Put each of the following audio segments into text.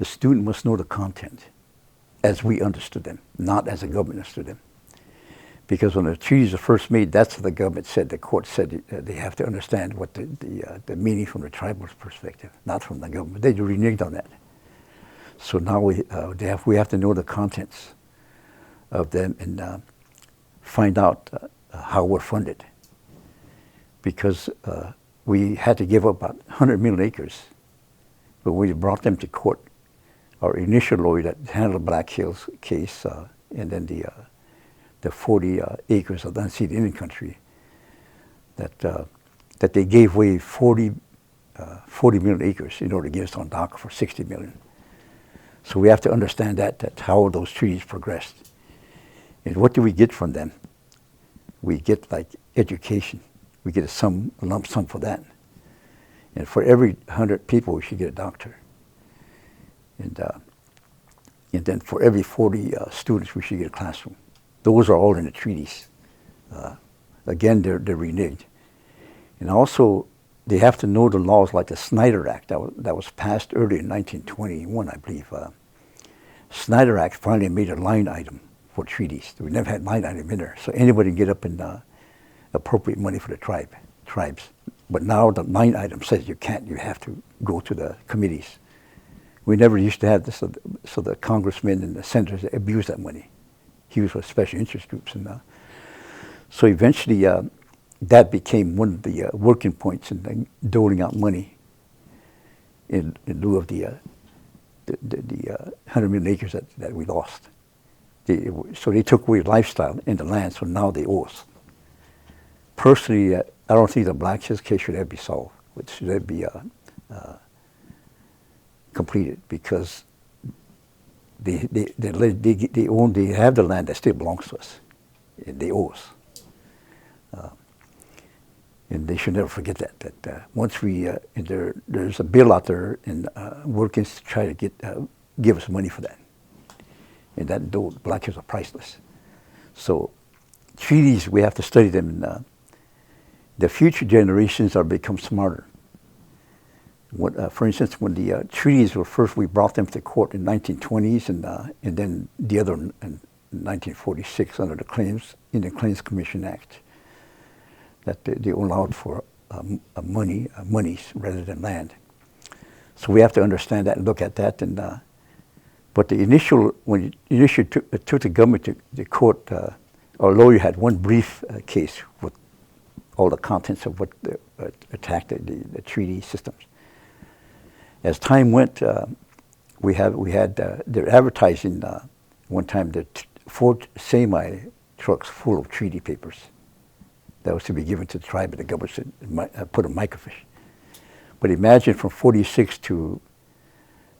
The student must know the content as we understood them, not as the government understood them. Because when the treaties were first made, that's what the government said, the court said they have to understand what the meaning from the tribal perspective, not from the government. They reneged on that. So now we have to know the contents of them and find out how we're funded. Because we had to give up about 100 million acres, but we brought them to court. Our initial lawyer that handled the Black Hills case, and then the 40 acres of the unceded Indian country, that they gave away 40 million acres in order to get us on dock for 60 million. So we have to understand that how those treaties progressed. And what do we get from them? We get like education. We get a lump sum for that. And for every 100 people, we should get a doctor. And then for every 40 students, we should get a classroom. Those are all in the treaties. Again, they're reneged. And also, they have to know the laws like the Snyder Act that was passed early in 1921, I believe. Snyder Act finally made a line item for treaties. We never had line item in there. So anybody can get up and appropriate money for the tribes. But now the line item says you can't. You have to go to the committees. We never used to have this, so the congressmen and the senators abused that money. He was for special interest groups. And so eventually that became one of the working points in doling out money in lieu of the 100 million acres that we lost. So they took away lifestyle in the land, so now they owe us. Personally, I don't think the Black Hills case should ever be solved. It should ever be completed, because they have the land that still belongs to us. They owe us. And they should never forget that once we, there's a bill out there and working to try to give us money for that. And that those Black Hills are priceless. So treaties, we have to study them, and the future generations are become smarter. For instance, when the treaties were first, we brought them to court in 1920s, and then the other in 1946 under the Indian Claims Commission Act, that they allowed for monies rather than land. So we have to understand that and look at that. And but when you initially took the government to the court, our lawyer had one brief case with all the contents of what attacked the treaty systems. As time went, we had their advertising one time, the 4 semi trucks full of treaty papers that was to be given to the tribe, and the government said, put a microfiche. But imagine from 46 to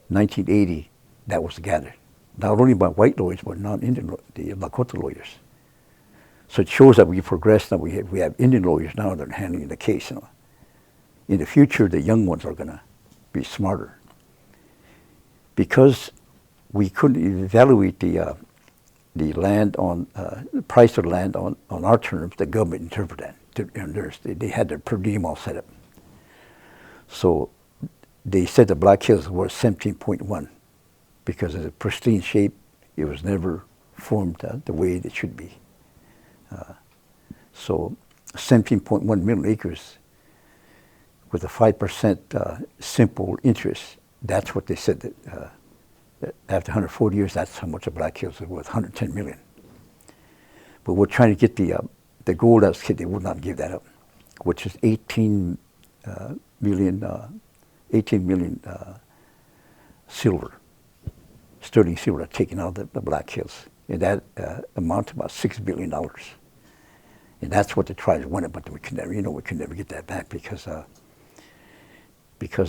1980, that was gathered. Not only by white lawyers, but non-Indian, the Lakota lawyers. So it shows that we progressed, and we have Indian lawyers now that are handling the case. In the future, the young ones are going to be smarter. Because we couldn't evaluate the land on, the price of the land on our terms, the government interpreted that. They had their per diem all set up. So they said the Black Hills were 17.1 because of the pristine shape. It was never formed the way it should be. So 17.1 million acres with a 5% simple interest. That's what they said that after 140 years, that's how much the Black Hills are worth, 110 million. But we're trying to get the gold out kid, they would not give that up, which is 18 million silver, sterling silver taken out of the Black Hills. And that amounts to about $6 billion. And that's what the tribes wanted, but we could never get that back because of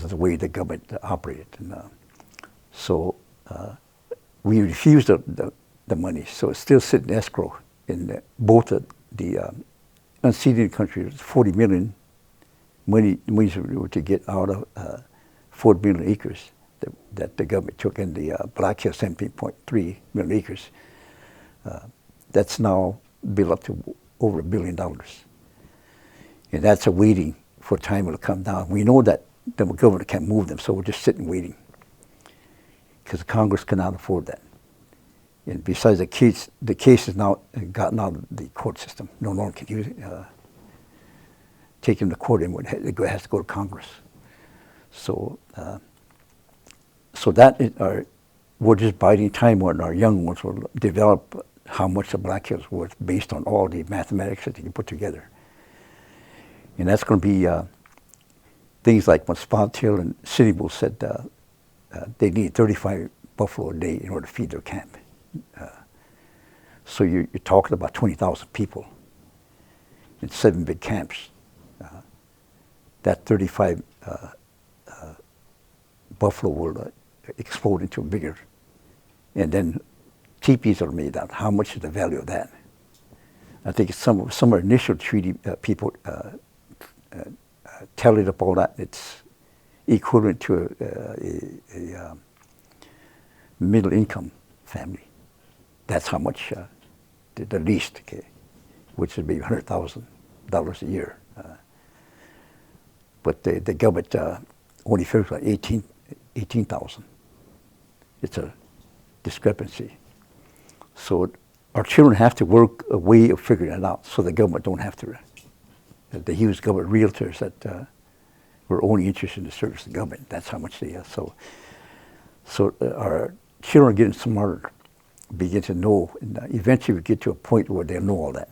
the way the government operated. And so we refused the money, so it's still sitting in escrow in both the unceded countries. 40 million money were to get out of 4 million acres that the government took, in the Black Hills 17.3 million acres. That's now built up to over $1 billion. And that's a waiting for time will come down. We know that the government can't move them, so we're just sitting waiting. because Congress cannot afford that. And besides, the case is now gotten out of the court system. No longer can use it. Take him to court, and it has to go to Congress. So, we're just biding time when our young ones will develop how much the Black Hills was based on all the mathematics that they can put together. And that's going to be things like when Spot Hill and City Bull said they need 35 buffalo a day in order to feed their camp. So you're talking about 20,000 people in 7 big camps. That 35 buffalo will explode into a bigger, and then teepees are made out. How much is the value of that? I think some initial treaty people tallied up all that. It's equivalent to a middle income family. That's how much the least, okay, which would be $100,000 a year. But the government only figures like 18,000. It's a discrepancy. So our children have to work a way of figuring it out, so the government don't have to. They use government realtors that were only interested in the service of the government. That's how much they So our children are getting smarter, begin to know, and eventually we get to a point where they'll know all that.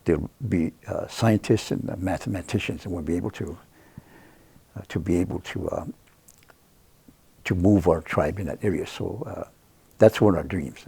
They'll be scientists and mathematicians, and we'll be able to move our tribe in that area. So that's one of our dreams.